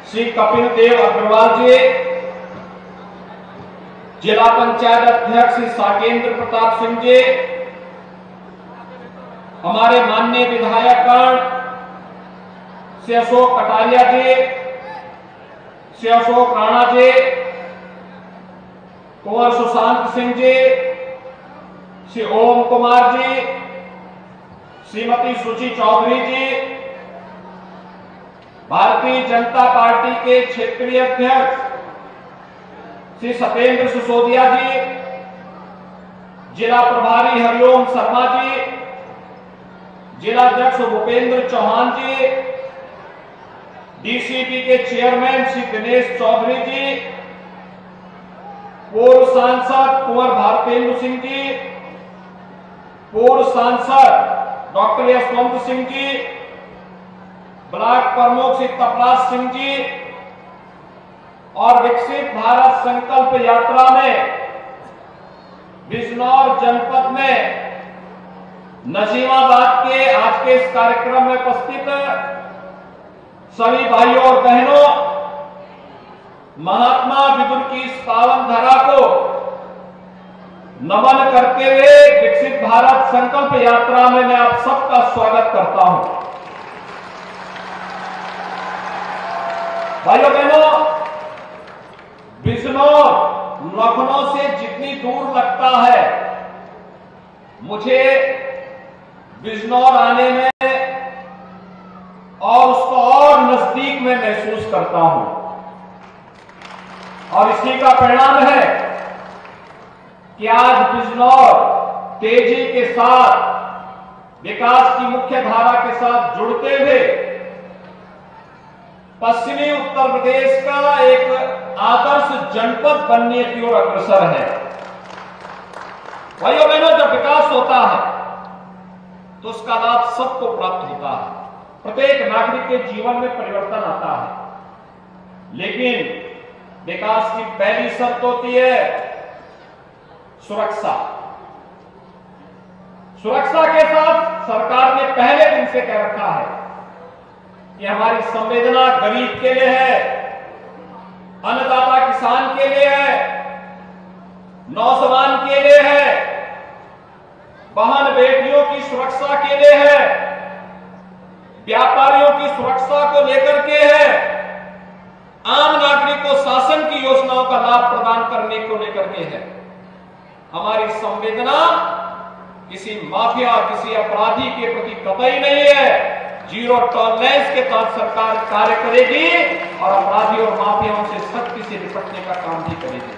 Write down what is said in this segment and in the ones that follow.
श्री कपिल देव अग्रवाल जी, जिला पंचायत अध्यक्ष श्री साकेंद्र प्रताप सिंह जी, हमारे माननीय विधायकगण श्री अशोक कटारिया जी, श्री अशोक राणा जी, कुंवर सुशांत सिंह जी, श्री ओम कुमार जी, श्रीमती सुची चौधरी जी, भारतीय जनता पार्टी के क्षेत्रीय अध्यक्ष श्री सत्येंद्र सिसोदिया जी, जिला प्रभारी हरिओम शर्मा जी, जिला अध्यक्ष भूपेंद्र चौहान जी, डीसीपी के चेयरमैन श्री दिनेश चौधरी जी, पूर्व सांसद कुंवर भारतेंदु सिंह जी, पूर्व सांसद डॉक्टर यशवंत सिंह जी, ब्लॉक प्रमुख श्री तपराज सिंह जी और विकसित भारत संकल्प यात्रा में बिजनौर जनपद में नजीमाबाद के आज के इस कार्यक्रम में उपस्थित सभी भाइयों और बहनों, महात्मा विदुर की इस पावन धरा को नमन करते हुए विकसित भारत संकल्प यात्रा में मैं आप सबका स्वागत करता हूं। भाइयों बहनों, बिजनौर लखनऊ से जितनी दूर लगता है, मुझे बिजनौर आने में और उसको और नजदीक में महसूस करता हूं और इसी का परिणाम है कि आज बिजनौर तेजी के साथ विकास की मुख्य धारा के साथ जुड़ते हुए पश्चिमी उत्तर प्रदेश का एक आदर्श जनपद बनने की ओर अग्रसर है। भाइयों बहनों, जब विकास होता है तो उसका लाभ सबको प्राप्त होता है, प्रत्येक नागरिक के जीवन में परिवर्तन आता है, लेकिन विकास की पहली शर्त होती है सुरक्षा। सुरक्षा के साथ सरकार ने पहले दिन से कह रखा है कि हमारी संवेदना गरीब के लिए है, अन्नदाता किसान के लिए है, नौजवान के लिए है, बहन बेटियों की सुरक्षा के लिए है, व्यापारियों की सुरक्षा को लेकर के है, आम नागरिक को शासन की योजनाओं का लाभ प्रदान करने को लेकर के है। हमारी संवेदना किसी माफिया, किसी अपराधी के प्रति कतई नहीं है। जीरो टॉलरेंस के साथ सरकार कार्य करेगी और अपराधियों और माफियाओं से सख्ती से निपटने का काम भी करेगी।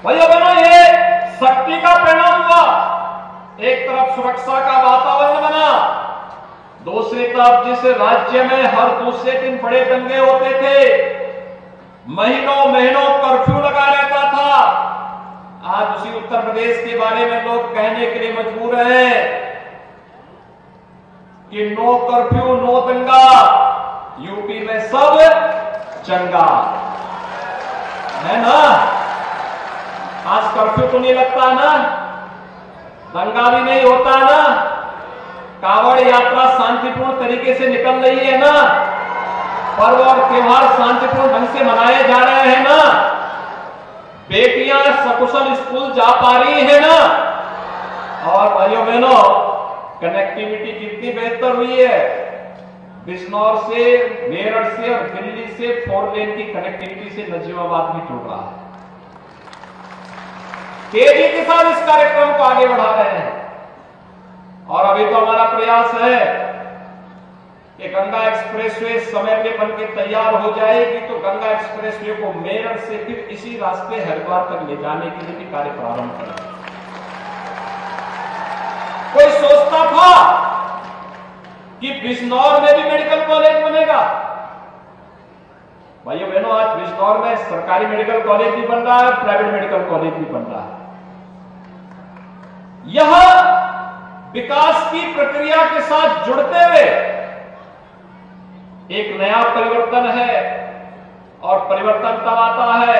भैया बहनों, ये शक्ति का परिणाम हुआ। एक तरफ सुरक्षा का वातावरण बना, दूसरी तरफ जिस राज्य में हर दूसरे दिन बड़े दंगे होते थे, महीनों महीनों कर्फ्यू लगा रहता था, आज उसी उत्तर प्रदेश के बारे में लोग कहने के लिए मजबूर हैं कि नो कर्फ्यू नो दंगा, यूपी में सब चंगा है ना। आज कर्फ्यू तो नहीं लगता ना, दंगा भी नहीं होता ना, कांवड़ यात्रा शांतिपूर्ण तरीके से निकल रही है ना, पर्व और त्योहार शांतिपूर्ण ढंग से मनाए जा रहे हैं ना, बेटियां सकुशल स्कूल जा पा रही है ना, और भाइयों बहनों कनेक्टिविटी कितनी बेहतर हुई है। बिजनौर से, मेरठ से और दिल्ली से 4 लेन की कनेक्टिविटी से नजीमाबाद भी जुड़ रहा है। तेजी के साथ इस कार्यक्रम को आगे बढ़ा रहे हैं और अभी तो हमारा प्रयास है कि गंगा एक्सप्रेसवे समय पे बनके तैयार हो जाएगी तो गंगा एक्सप्रेसवे को मेरठ से फिर इसी रास्ते हरिद्वार तक ले जाने के लिए भी कार्य प्रारंभ करेंगे। कोई सोचता था कि बिजनौर में भी मेडिकल कॉलेज बनेगा। भाइयों बहनों, आज बिजनौर में सरकारी मेडिकल कॉलेज भी बन रहा है, प्राइवेट मेडिकल कॉलेज भी बन रहा है। यह विकास की प्रक्रिया के साथ जुड़ते हुए एक नया परिवर्तन है और परिवर्तन तब आता है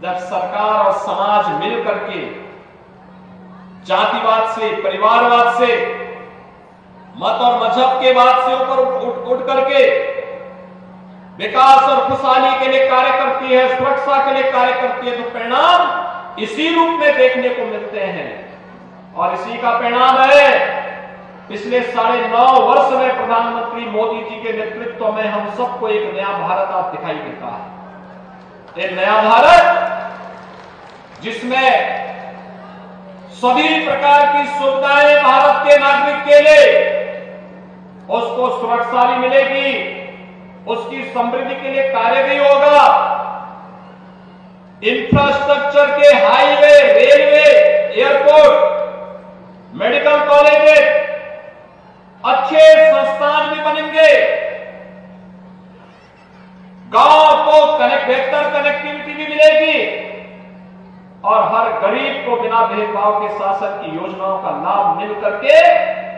जब सरकार और समाज मिलकर के जातिवाद से, परिवारवाद से, मत और मजहब के बात से ऊपर उठ करके विकास और खुशहाली के लिए कार्य करती है, सुरक्षा के लिए कार्य करती है, तो परिणाम इसी रूप में देखने को मिलते हैं। और इसी का परिणाम है पिछले 9.5 वर्ष में प्रधानमंत्री मोदी जी के नेतृत्व में हम सबको एक नया भारत आज दिखाई देता है। एक नया भारत जिसमें सभी प्रकार की सुविधाएं भारत के नागरिक के लिए उसको सुरक्षा भी मिलेगी, उसकी समृद्धि के लिए कार्य भी होगा। इंफ्रास्ट्रक्चर के highway, railway, airport, medical college, अच्छे संस्थान भी बनेंगे। गांव को बेहतर कनेक्टिविटी भी मिलेगी और हर गरीब को बिना भेदभाव के शासन की योजनाओं का लाभ मिल करके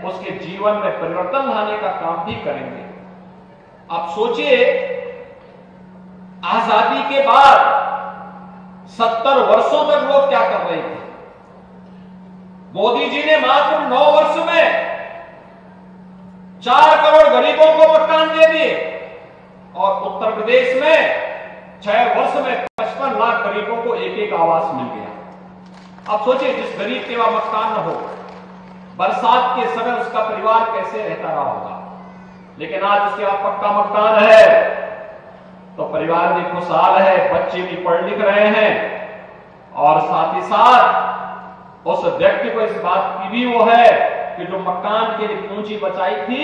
उसके जीवन में परिवर्तन लाने का काम भी करेंगे। आप सोचिए, आजादी के बाद 70 वर्षों तक लोग क्या कर रहे थे। मोदी जी ने मात्र 9 वर्ष में 4 करोड़ गरीबों को मकान दे दिए और उत्तर प्रदेश में 6 वर्ष में 55 लाख गरीबों को एक आवास मिल गया। अब सोचिए, जिस गरीब के वहां मकान न हो, बरसात के समय उसका परिवार कैसे रहता रहा होगा। लेकिन आज उसके वहां पक्का मकान है तो परिवार भी खुशहाल है, बच्चे भी पढ़ लिख रहे हैं और साथ ही साथ उस व्यक्ति को इस बात की भी वो है कि जो मकान के लिए पूंजी बचाई थी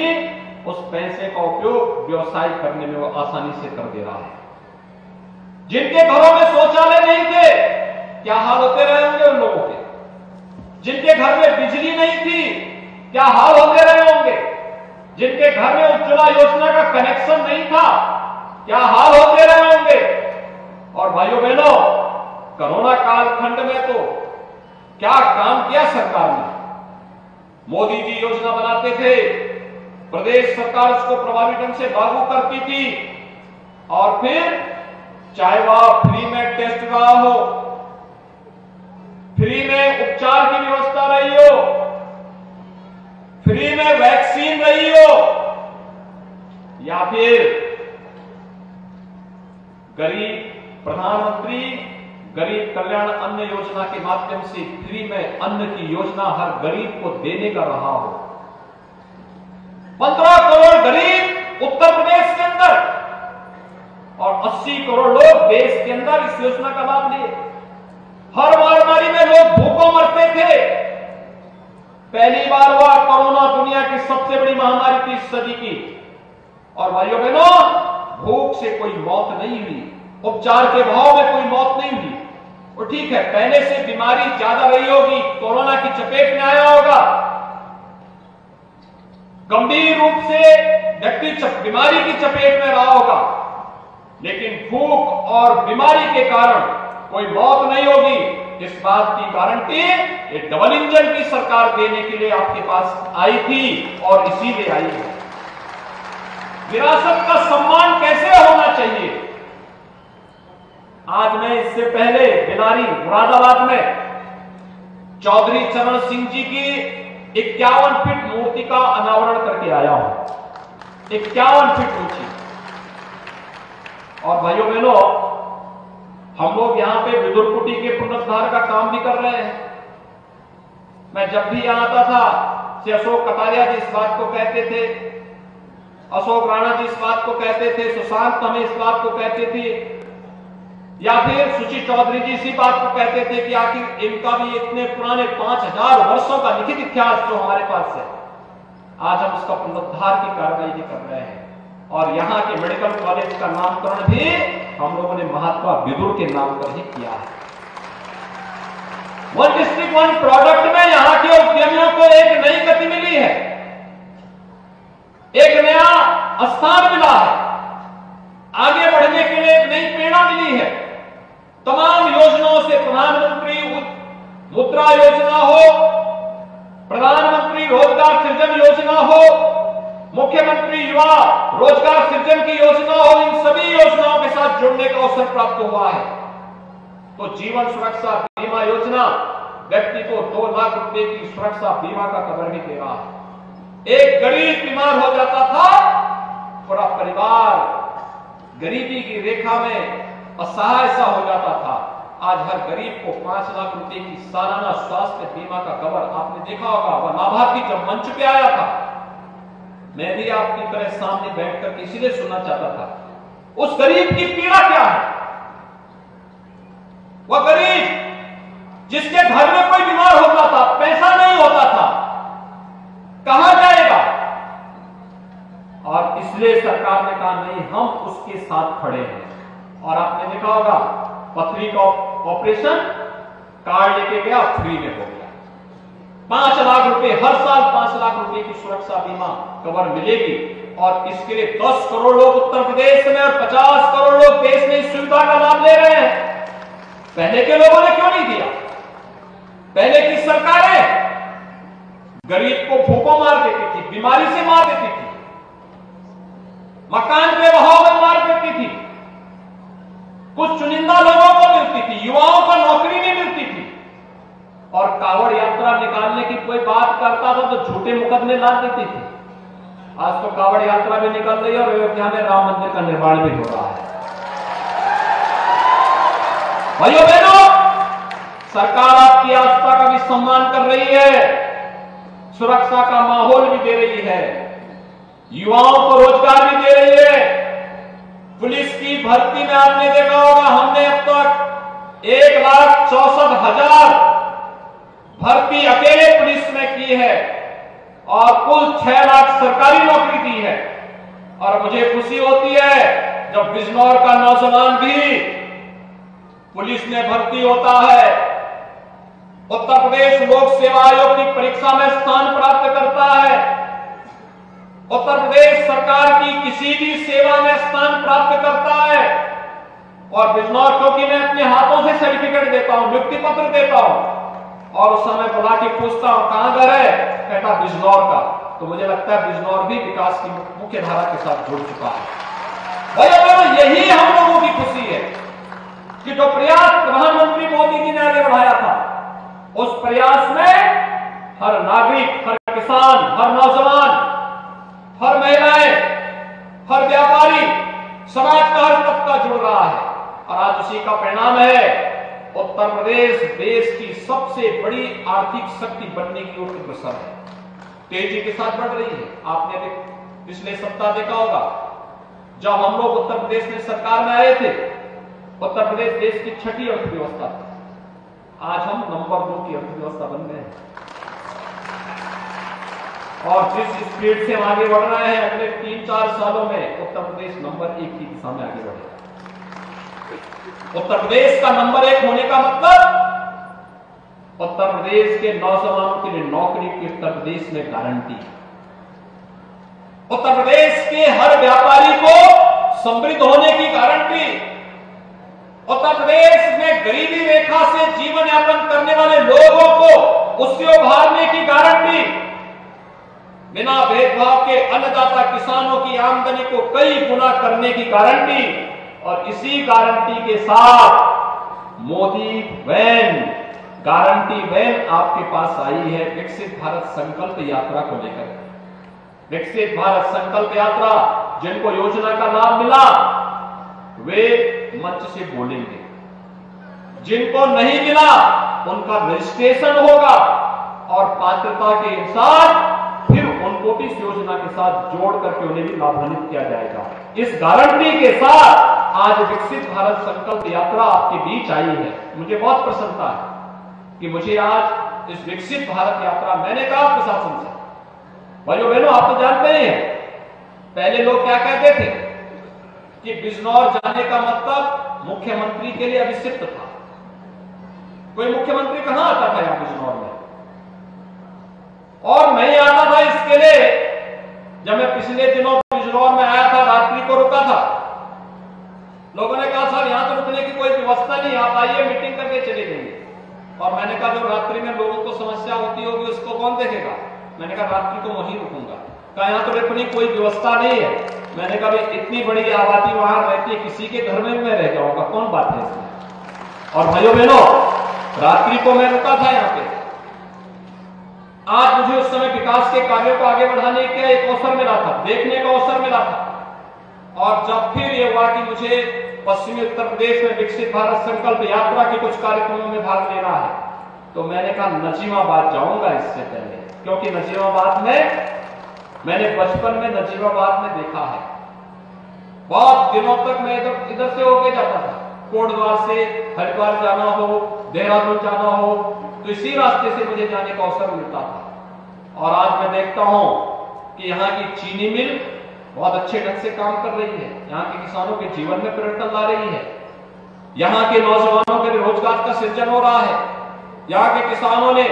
उस पैसे का उपयोग व्यवसाय करने में वो आसानी से कर दे रहा है। जिनके घरों में शौचालय नहीं थे, क्या हाल होते रहे होंगे उन लोगों के। जिनके घर में बिजली नहीं थी, क्या हाल होते रहे होंगे। जिनके घर में उज्ज्वला योजना का कनेक्शन नहीं था, क्या हाल होते रहे होंगे। और भाइयों बहनों, कोरोना कालखंड में तो क्या काम किया सरकार ने। मोदी जी योजना बनाते थे, प्रदेश सरकार उसको प्रभावी ढंग से लागू करती थी और फिर चाहे वह फ्री में टेस्ट रहा हो, फ्री में उपचार की व्यवस्था रही हो, फ्री में वैक्सीन रही हो, या फिर गरीब प्रधानमंत्री गरीब कल्याण अन्न योजना के माध्यम से फ्री में अन्न की योजना हर गरीब को देने का रहा हो। 15 करोड़ गरीब उत्तर प्रदेश के अंदर और 80 करोड़ लोग देश के अंदर इस योजना का लाभ लिए। हर महामारी में लोग भूखों मरते थे। पहली बार हुआ कोरोना दुनिया की सबसे बड़ी महामारी थी इस सदी की, और भाइयों बहनों, भूख से कोई मौत नहीं हुई, उपचार के अभाव में कोई मौत नहीं हुई। और ठीक है, पहले से बीमारी ज्यादा रही होगी, कोरोना की चपेट में आया होगा, गंभीर रूप से व्यक्ति बीमारी की चपेट में रहा होगा, लेकिन भूख और बीमारी के कारण कोई मौत नहीं होगी। इस बात की गारंटी ये डबल इंजन की सरकार देने के लिए आपके पास आई थी और इसीलिए आई है। विरासत का सम्मान कैसे होना चाहिए। आज मैं इससे पहले बिलारी मुरादाबाद में चौधरी चरण सिंह जी की 51 फीट मूर्ति का अनावरण करके आया हूं। 51 फीट ऊंची। और भाइयों बहनों, हम लोग यहां पे विदुर कुटी के पुनरुद्धार का काम भी कर रहे हैं। मैं जब भी यहां आता था, श्री अशोक कटारिया जी इस बात को कहते थे, अशोक राणा जी इस बात को कहते थे, सुशांत हमें इस बात को कहते थे, या फिर सुची चौधरी जी इसी बात को कहते थे कि आखिर इनका भी इतने पुराने 5000 वर्षों का लिखित इतिहास जो हमारे पास है, आज हम उसका पुनरुद्धार की कार्रवाई भी कर रहे हैं। और यहाँ के मेडिकल कॉलेज का नामकरण भी हम लोगों ने महात्मा विदुर के नाम पर ही किया है। वन डिस्ट्रिक्ट वन प्रोडक्ट में यहाँ के उद्यमियों को एक नई गति मिली है, एक नया स्थान मिला है, आगे बढ़ने के लिए एक नई प्रेरणा मिली है। तमाम योजनाओं से, प्रधानमंत्री मुद्रा योजना हो, प्रधानमंत्री रोजगार सृजन योजना हो, मुख्यमंत्री युवा रोजगार सृजन की योजना हो, इन सभी योजनाओं के साथ जुड़ने का अवसर प्राप्त हुआ है। तो जीवन सुरक्षा बीमा योजना व्यक्ति को 2 लाख रुपए की सुरक्षा बीमा का कवर भी दे रहा है। एक गरीब बीमार हो जाता था, पूरा परिवार गरीबी की रेखा में असहाय सा हो जाता था, आज हर गरीब को 5 लाख रुपए की सालाना स्वास्थ्य बीमा का कवर, आपने देखा होगा वह लाभार्थी जब मंच पे आया था, मैं भी आपकी तरह सामने बैठकर इसीलिए सुनना चाहता था उस गरीब की पीड़ा क्या है। वह गरीब जिसके घर में कोई बीमार होता था, पैसा नहीं होता था, कहां जाएगा? और इसलिए सरकार ने कहा नहीं, हम उसके साथ खड़े हैं। और आपने देखा होगा पथरी का ऑपरेशन कार्ड लेके गया, फ्री में हो गया। 5 लाख रुपए हर साल, 5 लाख रुपए की सुरक्षा बीमा कवर मिलेगी। और इसके लिए 10 करोड़ लोग उत्तर प्रदेश में और 50 करोड़ लोग देश में इस सुविधा का लाभ ले रहे हैं। पहले के लोगों ने क्यों नहीं दिया? पहले की सरकारें गरीब को भूखों मार देती थी, बीमारी से मार देती थी, मकान के बहाव में मार देती थी, कुछ चुनिंदा लोगों को मिलती थी, युवाओं को नौकरी नहीं मिलती थी। और कावड़ यात्रा निकालने की कोई बात करता था तो झूठे मुकदमे ला देती थी। आज तो कावड़ यात्रा भी निकल रही है और अयोध्या में राम मंदिर का निर्माण भी हो रहा है। भाइयों बहनों, सरकार आपकी आस्था का भी सम्मान कर रही है, सुरक्षा का माहौल भी दे रही है, युवाओं को रोजगार भी दे रही है। पुलिस की भर्ती में आपने देखा होगा हमने अब तक 1,64,000 भर्ती अकेले पुलिस में की है और कुल 6 लाख सरकारी नौकरी दी है। और मुझे खुशी होती है जब बिजनौर का नौजवान भी पुलिस में भर्ती होता है, उत्तर प्रदेश लोक सेवा आयोग की परीक्षा में स्थान प्राप्त करता है, उत्तर प्रदेश सरकार की किसी भी सेवा में स्थान प्राप्त करता है। और बिजनौर, क्योंकि मैं अपने हाथों से सर्टिफिकेट देता हूं, नियुक्ति पत्र देता हूं, और उस समय बुला के पूछता हूं कहां घर है, कहता बिजनौर का, तो मुझे लगता है बिजनौर भी विकास की मुख्य धारा के साथ जुड़ चुका है। भाई यही हम लोगों की खुशी है कि जो प्रयास प्रधानमंत्री मोदी जी ने आगे बढ़ाया था, उस प्रयास में हर नागरिक, हर किसान, हर नौजवान, हर महिलाएं, हर व्यापारी, समाज का हर तबका जुड़ रहा है। और आज उसी का परिणाम है उत्तर प्रदेश देश की सबसे बड़ी आर्थिक शक्ति बनने की ओर अग्रसर है, तेजी के साथ बढ़ रही है। आपने पिछले सप्ताह देखा होगा जब हम लोग उत्तर प्रदेश में सरकार में आए थे, उत्तर प्रदेश देश की 6ठी अर्थव्यवस्था थी, आज हम नंबर 2 की अर्थव्यवस्था बन गए हैं। और जिस स्पीड से हम आगे बढ़ रहे हैं, अगले 3-4 सालों में उत्तर प्रदेश नंबर 1 की दिशा में आगे बढ़ेगा। उत्तर प्रदेश का नंबर 1 होने का मतलब उत्तर प्रदेश के नौजवानों के लिए नौकरी की उत्तर प्रदेश में गारंटी, उत्तर प्रदेश के हर व्यापारी को समृद्ध होने की गारंटी, उत्तर प्रदेश में गरीबी रेखा से जीवन यापन करने वाले लोगों को उससे उभारने की गारंटी, बिना भेदभाव के अन्नदाता किसानों की आमदनी को कई गुना करने की गारंटी। और इसी गारंटी के साथ मोदी वैन, गारंटी वैन आपके पास आई है विकसित भारत संकल्प यात्रा को लेकर। विकसित भारत संकल्प यात्रा, जिनको योजना का लाभ मिला वे मंच से बोलेंगे, जिनको नहीं मिला उनका रजिस्ट्रेशन होगा और पात्रता के अनुसार फिर उनको भी इस योजना के साथ जोड़ करके उन्हें भी लाभान्वित किया जाएगा। इस गारंटी के साथ आज विकसित भारत संकल्प यात्रा आपके बीच आई है। मुझे बहुत प्रसन्नता है कि मुझे आज इस विकसित भारत यात्रा, मैंने कहा प्रशासन से, भाइयों बहनों आप तो जानते हैं पहले लोग क्या कहते थे कि बिजनौर जाने का मतलब मुख्यमंत्री के लिए अभिषिक्त था। कोई मुख्यमंत्री कहां आता था यहां बिजनौर में, और नहीं आता था। इसके लिए जब मैं पिछले दिनों बिजनौर में आया था, रात्रि को रुका था, लोगों ने कहा साहब यहां तो रुकने की कोई व्यवस्था नहीं, आप आइए मीटिंग करके चले जाइए। और मैंने कहा जब रात्रि में लोगों को समस्या होती होगी उसको कौन देखेगा, मैंने कहा रात्रि को वहीं रुकूंगा। कहा यहां तो रुकने की कोई व्यवस्था नहीं है। मैंने कहा भाई इतनी बड़ी आबादी वहां रहती है, किसी के घर में मैं रह जाऊंगा, कौन बात है इसमें। और भाइयों बहनों रात्रि को मैं रुका था यहां पे। आज मुझे उस समय विकास के कार्यों को आगे बढ़ाने का एक अवसर मिला था, देखने का अवसर मिला था। और जब फिर ये हुआ कि मुझे पश्चिमी उत्तर प्रदेश में विकसित भारत संकल्प यात्रा के कुछ कार्यक्रमों में भाग लेना है, तो मैंने कहा नजीमाबाद जाऊंगा इससे पहले, क्योंकि नजीमाबाद में मैंने बचपन में नजीमाबाद में देखा है। बहुत दिनों तक मैं इधर से होके जाता था, कोटद्वार से हरिद्वार जाना हो, देहरादून जाना हो, तो इसी रास्ते से मुझे जाने का अवसर मिलता था। और आज मैं देखता हूं कि यहाँ की चीनी मिल बहुत अच्छे ढंग से काम कर रही है, यहाँ के किसानों के जीवन में परिवर्तन ला रही है, यहाँ के नौजवानों के रोजगार का सृजन हो रहा है, यहाँ के किसानों ने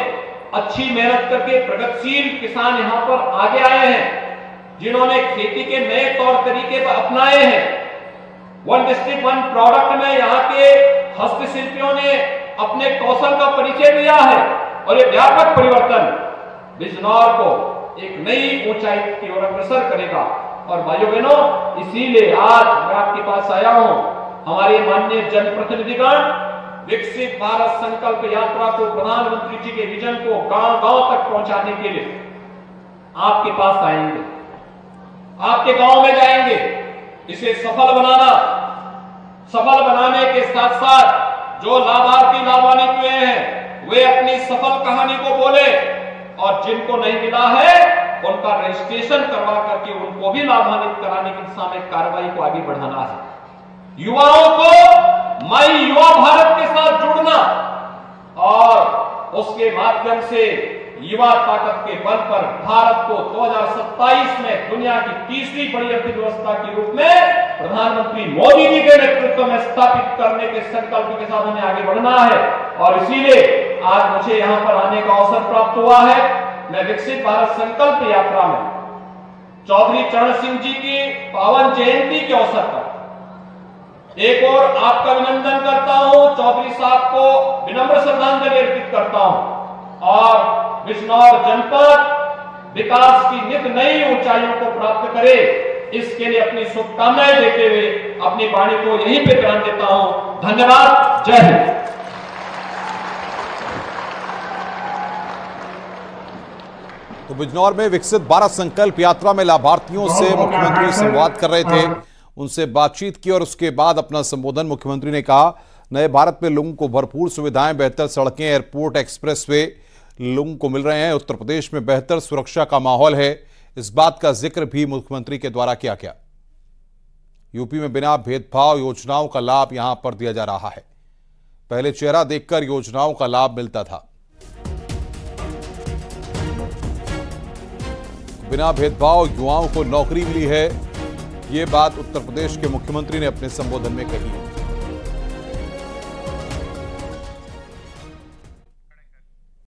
अच्छी मेहनत करके प्रगतिशील किसान यहाँ पर आगे आए हैं, जिन्होंने खेती के नए तौर तरीके पर अपनाए हैं। वन डिस्ट्रिक्ट वन प्रोडक्ट में यहाँ के हस्तशिल्पियों ने अपने कौशल का परिचय दिया है और ये व्यापक परिवर्तन बिजनौर को एक नई ऊंचाई की ओर अग्रसर करेगा। और भाइयों बहनों, इसीलिए आज मैं आपके पास आया हूं। हमारे माननीय जनप्रतिनिधिगण विकसित भारत संकल्प यात्रा को, प्रधानमंत्री जी के विजन को गांव-गांव तक पहुंचाने के लिए आपके पास आएंगे, आपके गांव में जाएंगे। इसे सफल बनाने के साथ साथ जो लाभार्थी लाभान्वित हुए हैं वे अपनी सफल कहानी को बोले, और जिनको नहीं मिला है उनका रजिस्ट्रेशन करवा करके उनको भी लाभान्वित कराने की दिशा में कार्रवाई को आगे बढ़ाना है। युवाओं को माई युवा भारत के साथ जुड़ना और उसके माध्यम से युवा ताकत के बल पर भारत को 2027 में दुनिया की तीसरी बड़ी अर्थव्यवस्था के रूप में प्रधानमंत्री मोदी जी के नेतृत्व में स्थापित करने के संकल्प के साथ हमें आगे बढ़ना है। और इसीलिए आज मुझे यहां पर आने का अवसर प्राप्त हुआ है। मैं विकसित भारत संकल्प यात्रा में चौधरी चरण सिंह जी की पावन जयंती के अवसर पर एक और आपका अभिनंदन करता हूं, चौधरी साहब को विनम्र श्रद्धांजलि अर्पित करता हूं और बिजनौर जनपद विकास की नित नई ऊंचाइयों को प्राप्त करे, इसके लिए अपनी शुभकामनाएं देते हुए अपनी वाणी को यहीं पे विराम देता हूं। धन्यवाद। जय हिंद। तो बिजनौर में विकसित भारत संकल्प यात्रा में लाभार्थियों से मुख्यमंत्री संवाद कर रहे थे, उनसे बातचीत की और उसके बाद अपना संबोधन मुख्यमंत्री ने कहा नए भारत में लोगों को भरपूर सुविधाएं, बेहतर सड़कें, एयरपोर्ट, एक्सप्रेसवे लोगों को मिल रहे हैं। उत्तर प्रदेश में बेहतर सुरक्षा का माहौल है, इस बात का जिक्र भी मुख्यमंत्री के द्वारा किया गया। यूपी में बिना भेदभाव योजनाओं का लाभ यहां पर दिया जा रहा है। पहले चेहरा देखकर योजनाओं का लाभ मिलता था, बिना भेदभाव युवाओं को नौकरी मिली है। ये बात उत्तर प्रदेश के मुख्यमंत्री ने अपने संबोधन में कही है।